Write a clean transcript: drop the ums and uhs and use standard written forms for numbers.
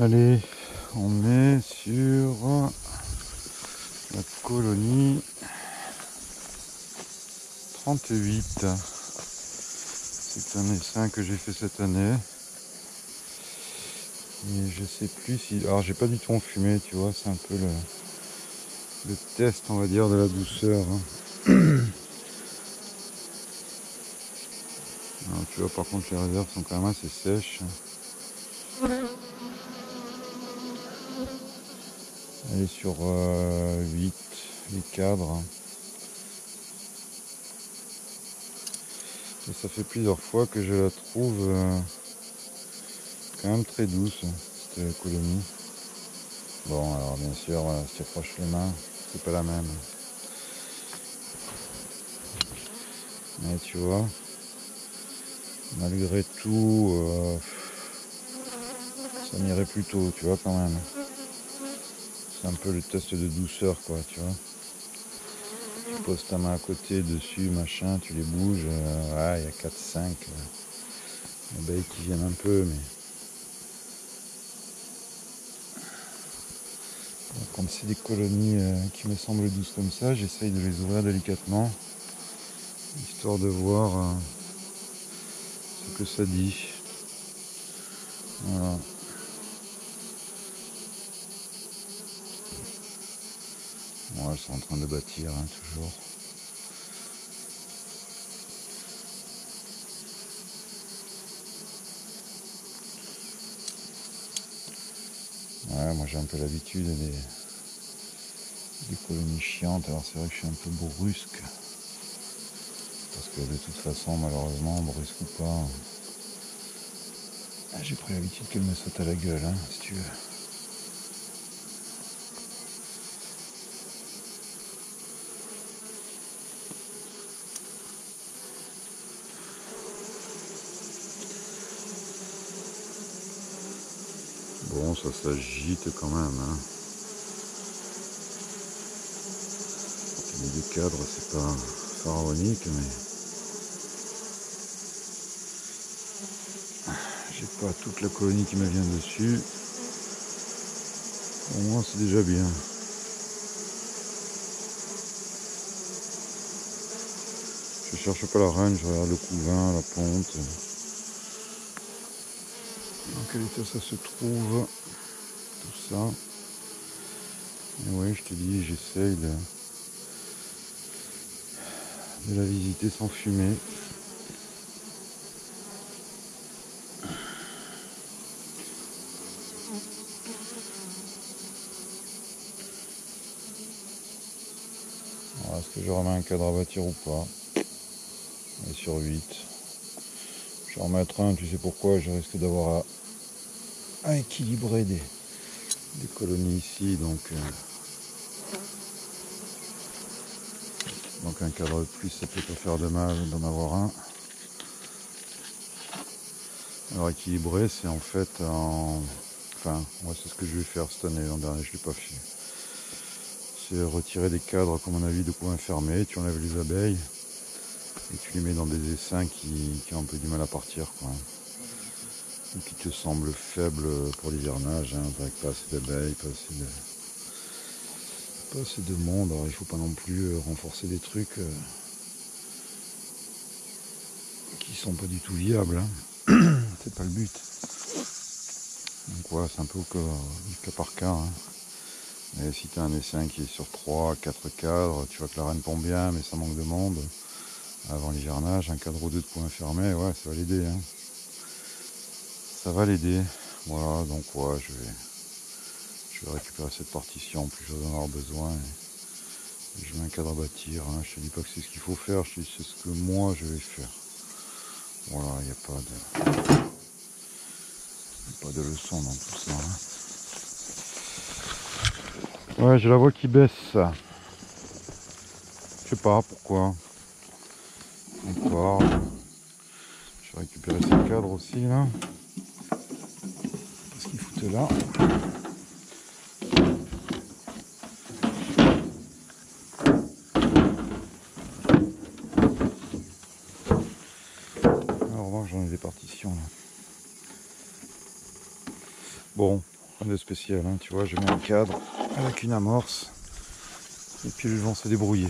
Allez, on est sur la colonie 38. C'est un essaim que j'ai fait cette année. Et je sais plus si... Alors j'ai pas du tout enfumé, tu vois, c'est un peu le test, on va dire, de la douceur. Alors, tu vois, par contre les réserves sont quand même assez sèches. Elle est sur 8 cadres. Et ça fait plusieurs fois que je la trouve quand même très douce, cette colonie. Bon, alors bien sûr, si tu approches les mains, c'est pas la même. Mais tu vois, malgré tout, ça m'irait plutôt, tu vois, quand même. C'est un peu le test de douceur, quoi, tu vois. Tu poses ta main à côté, dessus, machin, tu les bouges, ouais, il y a 4-5 abeilles qui viennent un peu, mais... Donc, quand c'est des colonies qui me semblent douces comme ça, j'essaye de les ouvrir délicatement, histoire de voir ce que ça dit. Voilà. Bon, elles sont en train de bâtir, hein, toujours. Ouais, moi j'ai un peu l'habitude des colonies chiantes, alors c'est vrai que je suis un peu brusque. Parce que de toute façon, malheureusement, brusque ou pas, j'ai pris l'habitude qu'elle me saute à la gueule, hein, si tu veux. Bon, ça s'agite quand même, hein. Les deux cadres, c'est pas pharaonique, mais j'ai pas toute la colonie qui me vient dessus. Au moins, c'est déjà bien. Je cherche pas la reine, je regarde le couvain, la ponte. Dans quel état ça se trouve, tout ça. Et ouais, je te dis, j'essaye de la visiter sans fumer. Alors, est-ce que je remets un cadre à bâtir ou pas? Et sur 8. Je vais en remettre un, tu sais pourquoi, je risque d'avoir à équilibrer des colonies ici, donc un cadre de plus, ça peut pas faire de mal d'en avoir un. Alors équilibrer, c'est en fait enfin, moi c'est ce que je vais faire cette année, l'an dernier je l'ai pas fait. C'est retirer des cadres, comme on a vu, de coins fermés, tu enlèves les abeilles et tu les mets dans des essaims qui ont un peu du mal à partir, quoi. Ou qui te semblent faibles pour l'hivernage, hein, avec pas assez d'abeilles, pas assez de monde. Alors il faut pas non plus renforcer des trucs qui sont pas du tout viables, hein. C'est pas le but. Donc voilà, c'est un peu du cas par cas, hein. Et si tu as un essaim qui est sur 3-4 cadres, tu vois que la reine pond bien, mais ça manque de monde. Avant l'hivernage, un cadre ou deux de coins fermés, ouais, ça va l'aider, hein. Ça va l'aider. Voilà, donc ouais, je vais récupérer cette partition, plus je vais en avoir besoin. Et je mets un cadre à bâtir, hein. Je te dis pas que c'est ce qu'il faut faire, je te dis c'est ce que moi je vais faire. Voilà, il n'y a pas de leçon dans tout ça, hein. Ouais, je la vois qui baisse. Je sais pas pourquoi. Encore. Je vais récupérer ces cadres aussi là. Qu'est-ce qu'ils foutaient là? Alors remarque, j'en ai des partitions là. Bon, Rien de spécial, hein. Tu vois, je mets un cadre avec une amorce et puis ils vont se débrouiller.